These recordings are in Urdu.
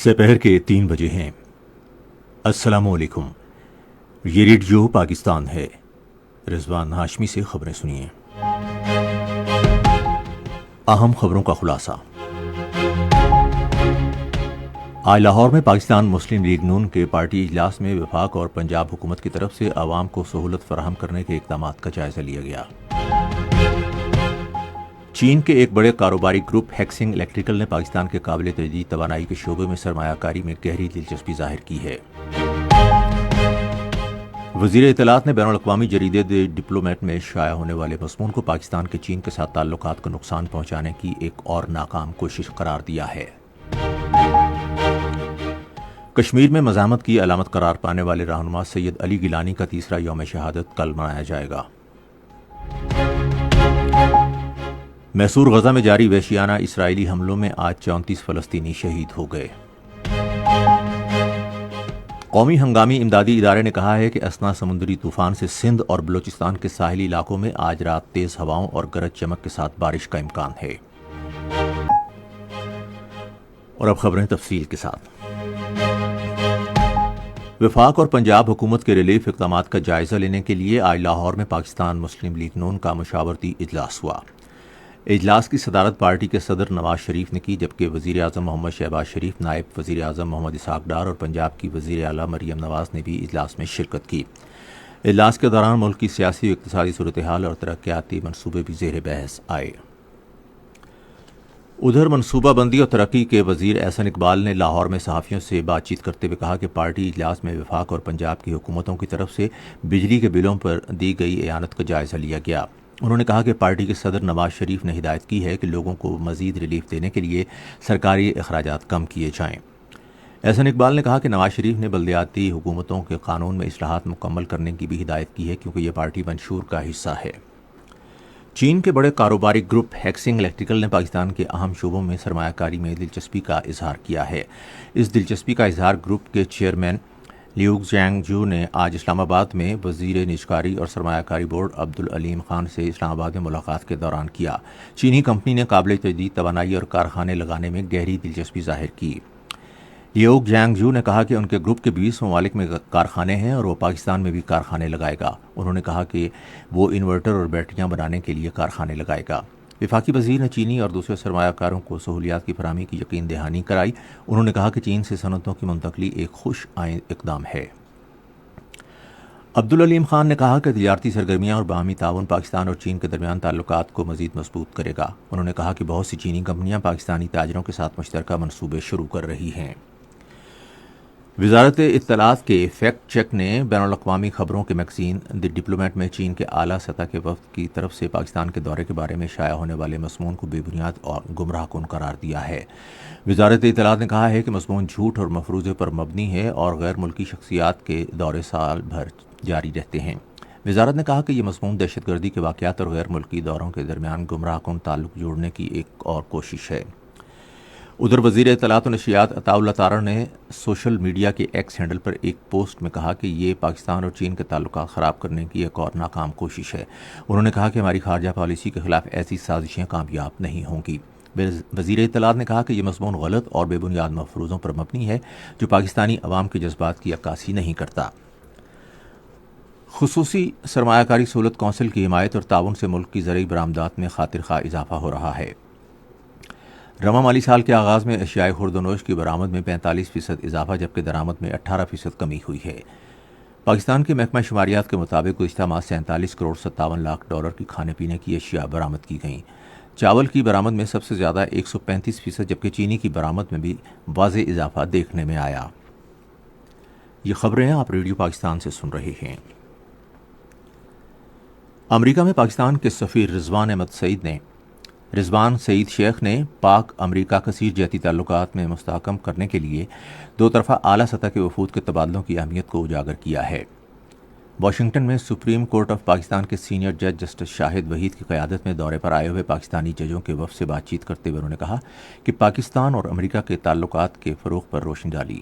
سپہر کے 3 بجے ہیں۔ السلام علیکم، یہ ریڈیو پاکستان ہے۔ رضوان ہاشمی سے خبریں سنیے۔ اہم خبروں کا خلاصہ۔ آج لاہور میں پاکستان مسلم لیگ نون کے پارٹی اجلاس میں وفاق اور پنجاب حکومت کی طرف سے عوام کو سہولت فراہم کرنے کے اقدامات کا جائزہ لیا گیا۔ چین کے ایک بڑے کاروباری گروپ ہیکسنگ الیکٹریکل نے پاکستان کے قابل تجدید توانائی کے شعبے میں سرمایہ کاری میں گہری دلچسپی ظاہر کی ہے۔ وزیر اطلاعات نے بین الاقوامی جریدے دی ڈپلومیٹ میں شائع ہونے والے مضمون کو پاکستان کے چین کے ساتھ تعلقات کو نقصان پہنچانے کی ایک اور ناکام کوشش قرار دیا ہے۔ کشمیر میں مزاحمت کی علامت قرار پانے والے رہنما سید علی گیلانی کا تیسرا یوم شہادت کل منایا جائے گا۔ محصور غزہ میں جاری وحشیانہ اسرائیلی حملوں میں آج 34 فلسطینی شہید ہو گئے۔ قومی ہنگامی امدادی ادارے نے کہا ہے کہ اسنا سمندری طوفان سے سندھ اور بلوچستان کے ساحلی علاقوں میں آج رات تیز ہواؤں اور گرج چمک کے ساتھ بارش کا امکان ہے۔ اور اب خبریں تفصیل کے ساتھ۔ وفاق اور پنجاب حکومت کے ریلیف اقدامات کا جائزہ لینے کے لیے آج لاہور میں پاکستان مسلم لیگ نون کا مشاورتی اجلاس ہوا۔ اجلاس کی صدارت پارٹی کے صدر نواز شریف نے کی، جبکہ وزیر اعظم محمد شہباز شریف، نائب وزیر اعظم محمد اسحاق ڈار اور پنجاب کی وزیر اعلیٰ مریم نواز نے بھی اجلاس میں شرکت کی۔ اجلاس کے دوران ملک کی سیاسی و اقتصادی صورتحال اور ترقیاتی منصوبے بھی زیر بحث آئے۔ ادھر منصوبہ بندی اور ترقی کے وزیر احسن اقبال نے لاہور میں صحافیوں سے بات چیت کرتے ہوئے کہا کہ پارٹی اجلاس میں وفاق اور پنجاب کی حکومتوں کی طرف سے بجلی کے بلوں پر دی گئی اعانت کا جائزہ لیا گیا۔ انہوں نے کہا کہ پارٹی کے صدر نواز شریف نے ہدایت کی ہے کہ لوگوں کو مزید ریلیف دینے کے لیے سرکاری اخراجات کم کیے جائیں۔ احسن اقبال نے کہا کہ نواز شریف نے بلدیاتی حکومتوں کے قانون میں اصلاحات مکمل کرنے کی بھی ہدایت کی ہے، کیونکہ یہ پارٹی منشور کا حصہ ہے۔ چین کے بڑے کاروباری گروپ ہیکسنگ الیکٹریکل نے پاکستان کے اہم شعبوں میں سرمایہ کاری میں دلچسپی کا اظہار کیا ہے۔ اس دلچسپی کا اظہار گروپ کے چیئرمین لیوگ جینگ جو نے آج اسلام آباد میں وزیر نجکاری اور سرمایہ کاری بورڈ عبدالعلیم خان سے اسلام آباد میں ملاقات کے دوران کیا۔ چینی کمپنی نے قابل تجدید توانائی اور کارخانے لگانے میں گہری دلچسپی ظاہر کی۔ لیوگ جینگ جو نے کہا کہ ان کے گروپ کے 20 ممالک میں کارخانے ہیں اور وہ پاکستان میں بھی کارخانے لگائے گا۔ انہوں نے کہا کہ وہ انورٹر اور بیٹریاں بنانے کے لیے کارخانے لگائے گا۔ وفاقی وزیر نے چینی اور دوسرے سرمایہ کاروں کو سہولیات کی فراہمی کی یقین دہانی کرائی۔ انہوں نے کہا کہ چین سے صنعتوں کی منتقلی ایک خوش آئند اقدام ہے۔ عبدالعلیم خان نے کہا کہ تجارتی سرگرمیاں اور باہمی تعاون پاکستان اور چین کے درمیان تعلقات کو مزید مضبوط کرے گا۔ انہوں نے کہا کہ بہت سی چینی کمپنیاں پاکستانی تاجروں کے ساتھ مشترکہ منصوبے شروع کر رہی ہیں۔ وزارت اطلاعات کے فیکٹ چیک نے بین الاقوامی خبروں کے میگزین دی ڈپلومیٹ میں چین کے اعلیٰ سطح کے وفد کی طرف سے پاکستان کے دورے کے بارے میں شائع ہونے والے مضمون کو بے بنیاد اور گمراہ کن قرار دیا ہے۔ وزارت اطلاعات نے کہا ہے کہ مضمون جھوٹ اور مفروضے پر مبنی ہے اور غیر ملکی شخصیات کے دورے سال بھر جاری رہتے ہیں۔ وزارت نے کہا کہ یہ مضمون دہشت گردی کے واقعات اور غیر ملکی دوروں کے درمیان گمراہ کن تعلق جوڑنے کی ایک اور کوشش ہے۔ ادھر وزیر اطلاعات و نشریات عطاء اللہ تارڑ نے سوشل میڈیا کے ایکس ہینڈل پر ایک پوسٹ میں کہا کہ یہ پاکستان اور چین کے تعلقات خراب کرنے کی ایک اور ناکام کوشش ہے۔ انہوں نے کہا کہ ہماری خارجہ پالیسی کے خلاف ایسی سازشیں کامیاب نہیں ہوں گی۔ وزیر اطلاعات نے کہا کہ یہ مضمون غلط اور بے بنیاد مفروضوں پر مبنی ہے جو پاکستانی عوام کے جذبات کی عکاسی نہیں کرتا۔ خصوصی سرمایہ کاری سہولت کونسل کی حمایت اور تعاون سے ملک کی زرعی برآمدات میں خاطر خواہ اضافہ ہو رہا ہے۔ رواں مالی سال کے آغاز میں اشیائے خورد و نوش کی برآمد میں 45% اضافہ جبکہ درآمد میں 18% کمی ہوئی ہے۔ پاکستان کے محکمہ شماریات کے مطابق گزشتہ ماہ 47 کروڑ 57 لاکھ ڈالر کی کھانے پینے کی اشیاء برآمد کی گئیں۔ چاول کی برآمد میں سب سے زیادہ 135%، جبکہ چینی کی برآمد میں بھی واضح اضافہ دیکھنے میں آیا۔ یہ خبریں آپ ریڈیو پاکستان سے سن رہے ہیں۔ امریکہ میں پاکستان کے سفیر رضوان سعید شیخ نے پاک امریکہ کثیر جہتی تعلقات میں مستحکم کرنے کے لیے دو طرفہ اعلیٰ سطح کے وفود کے تبادلوں کی اہمیت کو اجاگر کیا ہے۔ واشنگٹن میں سپریم کورٹ آف پاکستان کے سینئر جج جسٹس شاہد وحید کی قیادت میں دورے پر آئے ہوئے پاکستانی ججوں کے وفد سے بات چیت کرتے ہوئے انہوں نے کہا کہ پاکستان اور امریکہ کے تعلقات کے فروغ پر روشنی ڈالی۔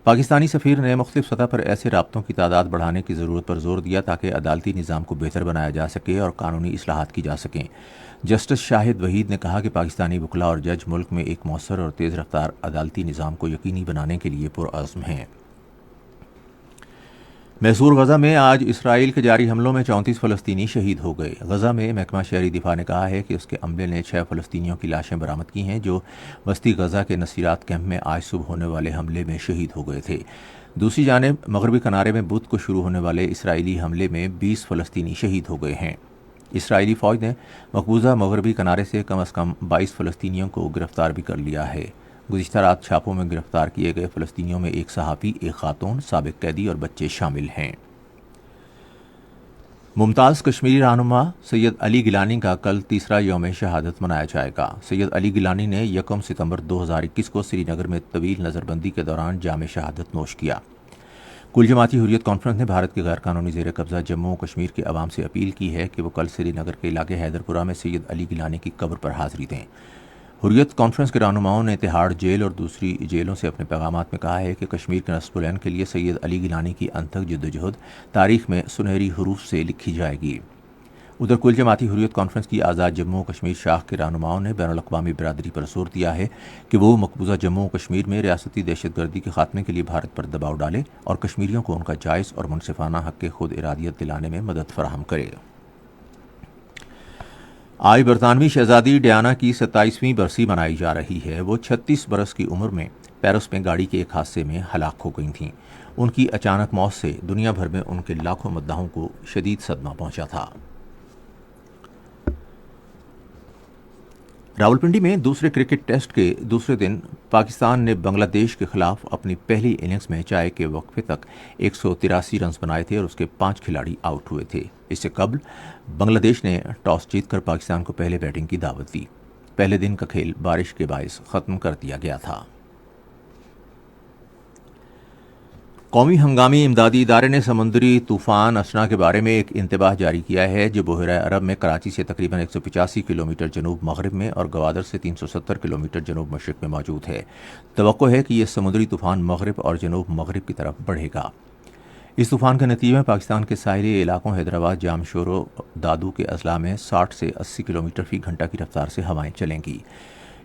پاکستانی سفیر نے مختلف سطح پر ایسے رابطوں کی تعداد بڑھانے کی ضرورت پر زور دیا تاکہ عدالتی نظام کو بہتر بنایا جا سکے اور قانونی اصلاحات کی جا سکیں۔ جسٹس شاہد وحید نے کہا کہ پاکستانی وکلاء اور جج ملک میں ایک مؤثر اور تیز رفتار عدالتی نظام کو یقینی بنانے کے لیے پرعزم ہیں۔ محصور غزہ میں آج اسرائیل کے جاری حملوں میں 34 فلسطینی شہید ہو گئے۔ غزہ میں محکمہ شہری دفاع نے کہا ہے کہ اس کے عملے نے 6 فلسطینیوں کی لاشیں برآمد کی ہیں جو وسطی غزہ کے نصیرات کیمپ میں آج صبح ہونے والے حملے میں شہید ہو گئے تھے۔ دوسری جانب مغربی کنارے میں بدھ کو شروع ہونے والے اسرائیلی حملے میں 20 فلسطینی شہید ہو گئے ہیں۔ اسرائیلی فوج نے مقبوضہ مغربی کنارے سے کم از کم 22 فلسطینیوں کو گرفتار بھی کر لیا ہے۔ گزشتہ رات چھاپوں میں گرفتار کیے گئے فلسطینیوں میں ایک صحافی، ایک خاتون، سابق قیدی اور بچے شامل ہیں۔ ممتاز کشمیری رہنما سید علی گیلانی کا کل تیسرا یوم شہادت منایا جائے گا۔ سید علی گیلانی نے 1 ستمبر 2021 کو سری نگر میں طویل نظر بندی کے دوران جام شہادت نوش کیا۔ کل جماعتی حریت کانفرنس نے بھارت کے غیر قانونی زیر قبضہ جموں و کشمیر کے عوام سے اپیل کی ہے کہ وہ کل سری نگر کے علاقے حیدرپورہ میں سید علی گیلانی کی قبر پر حاضری دیں۔ حریت کانفرنس کے رہنماؤں نے تہاڑ جیل اور دوسری جیلوں سے اپنے پیغامات میں کہا ہے کہ کشمیر کے نصب العین کے لیے سید علی گیلانی کی انتھک جدوجہد تاریخ میں سنہری حروف سے لکھی جائے گی۔ ادھر کل جماعتی حریت کانفرنس کی آزاد جموں و کشمیر شاخ کے رہنماؤں نے بین الاقوامی برادری پر زور دیا ہے کہ وہ مقبوضہ جموں و کشمیر میں ریاستی دہشت گردی کے خاتمے کے لیے بھارت پر دباؤ ڈالے اور کشمیریوں کو ان کا جائز اور منصفانہ حق خود ارادیت دلانے میں مدد فراہم کرے۔ آج برطانوی شہزادی ڈیانا کی 27ویں برسی منائی جا رہی ہے۔ وہ 36 برس کی عمر میں پیرس میں گاڑی کے ایک حادثے میں ہلاک ہو گئی تھیں۔ ان کی اچانک موت سے دنیا بھر میں ان کے لاکھوں مداحوں کو شدید صدمہ پہنچا تھا۔ راولپنڈی میں دوسرے کرکٹ ٹیسٹ کے دوسرے دن پاکستان نے بنگلہ دیش کے خلاف اپنی پہلی اننگز میں چائے کے وقفے تک 183 رنز بنائے تھے اور اس کے 5 کھلاڑی آؤٹ ہوئے تھے۔ اس سے قبل بنگلہ دیش نے ٹاس جیت کر پاکستان کو پہلے بیٹنگ کی دعوت دی۔ پہلے دن کا کھیل بارش کے باعث ختم کر دیا گیا تھا۔ قومی ہنگامی امدادی ادارے نے سمندری طوفان اسنا کے بارے میں ایک انتباہ جاری کیا ہے جو بحیرہ عرب میں کراچی سے تقریباً 185 کلومیٹر جنوب مغرب میں اور گوادر سے 370 کلومیٹر جنوب مشرق میں موجود ہے۔ توقع ہے کہ یہ سمندری طوفان مغرب اور جنوب مغرب کی طرف بڑھے گا۔ اس طوفان کے نتیجے میں پاکستان کے ساحلی علاقوں حیدرآباد، جامشورو، دادو کے اضلاع میں 60 سے 80 کلومیٹر فی گھنٹہ کی رفتار سے ہوائیں چلیں گی۔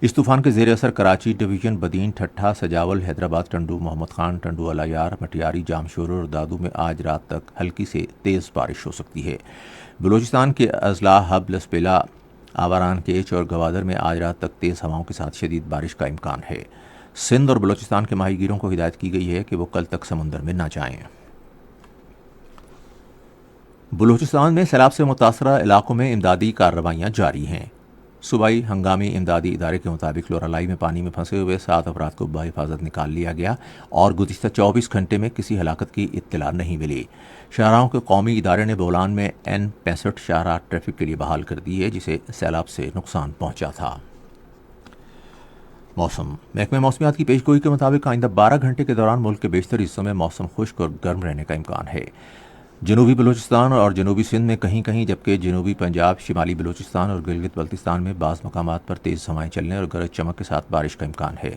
اس طوفان کے زیر اثر کراچی ڈویژن، بدین، ٹھٹھہ، سجاول، حیدرآباد، ٹنڈو، محمد خان، ٹنڈو الایار، مٹیاری، جامشورو اور دادو میں آج رات تک ہلکی سے تیز بارش ہو سکتی ہے۔ بلوچستان کے اضلاع حب، لسپیلا، آواران کیچ اور گوادر میں آج رات تک تیز ہواؤں کے ساتھ شدید بارش کا امکان ہے۔ سندھ اور بلوچستان کے ماہی گیروں کو ہدایت کی گئی ہے کہ وہ کل تک سمندر میں نہ جائیں۔ بلوچستان میں سیلاب سے متاثرہ علاقوں میں امدادی کارروائیاں جاری ہیں۔ صوبائی ہنگامی امدادی ادارے کے مطابق لورالائی میں پانی میں پھنسے ہوئے 7 افراد کو بحفاظت نکال لیا گیا اور گزشتہ 24 گھنٹے میں کسی ہلاکت کی اطلاع نہیں ملی۔ شاہراہوں کے قومی ادارے نے بولان میں N65 شاہراہ ٹریفک کے لیے بحال کر دی ہے جسے سیلاب سے نقصان پہنچا تھا۔ موسم محکمہ موسمیات کی پیشگوئی کے مطابق آئندہ 12 گھنٹے کے دوران ملک کے بیشتر حصوں میں موسم خشک اور گرم رہنے کا امکان ہے۔ جنوبی بلوچستان اور جنوبی سندھ میں کہیں کہیں جبکہ جنوبی پنجاب، شمالی بلوچستان اور گلگت بلتستان میں بعض مقامات پر تیز ہوائیں چلنے اور گرج چمک کے ساتھ بارش کا امکان ہے۔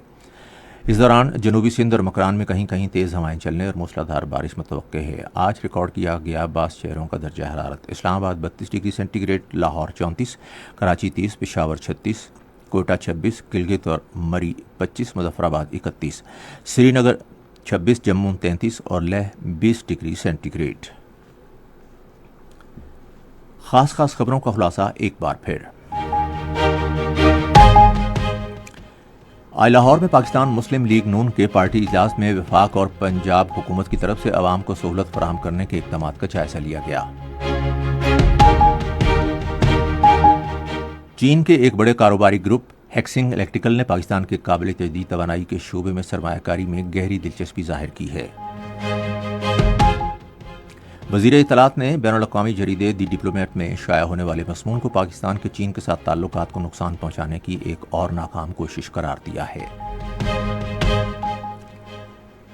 اس دوران جنوبی سندھ اور مکران میں کہیں کہیں تیز ہوائیں چلنے اور موسلا دھار بارش متوقع ہے۔ آج ریکارڈ کیا گیا بعض شہروں کا درجہ حرارت: Islamabad 32 degree centigrade, Lahore 34، Karachi 30، Peshawar 36، Quetta 26، Gilgit اور مری 25، مظفر آباد 31، سری نگر 26، جموں 33 اور لیہ 20 ڈگری سینٹی گریڈ۔ خاص خبروں کا خلاصہ ایک بار پھر۔ آج لاہور میں پاکستان مسلم لیگ نون کے پارٹی اجلاس میں وفاق اور پنجاب حکومت کی طرف سے عوام کو سہولت فراہم کرنے کے اقدامات کا جائزہ لیا گیا۔ چین کے ایک بڑے کاروباری گروپ ہیکسنگ الیکٹریکل نے پاکستان کے قابل تجدید توانائی کے شعبے میں سرمایہ کاری میں گہری دلچسپی ظاہر کی ہے۔ وزیر اطلاعات نے بین الاقوامی جریدے دی ڈپلومیٹ میں شائع ہونے والے مضمون کو پاکستان کے چین کے ساتھ تعلقات کو نقصان پہنچانے کی ایک اور ناکام کوشش قرار دیا ہے۔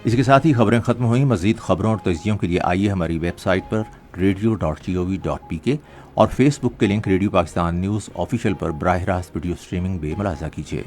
اس کے ساتھ ہی خبریں ختم ہوئیں۔ مزید خبروں اور تجزیوں کے لیے آئیے ہماری ویب سائٹ پر radio.gov.pk اور فیس بک کے link radio Pakistan news official پر براہ راست ویڈیو سٹریمنگ بھی ملاحظہ کیجیے۔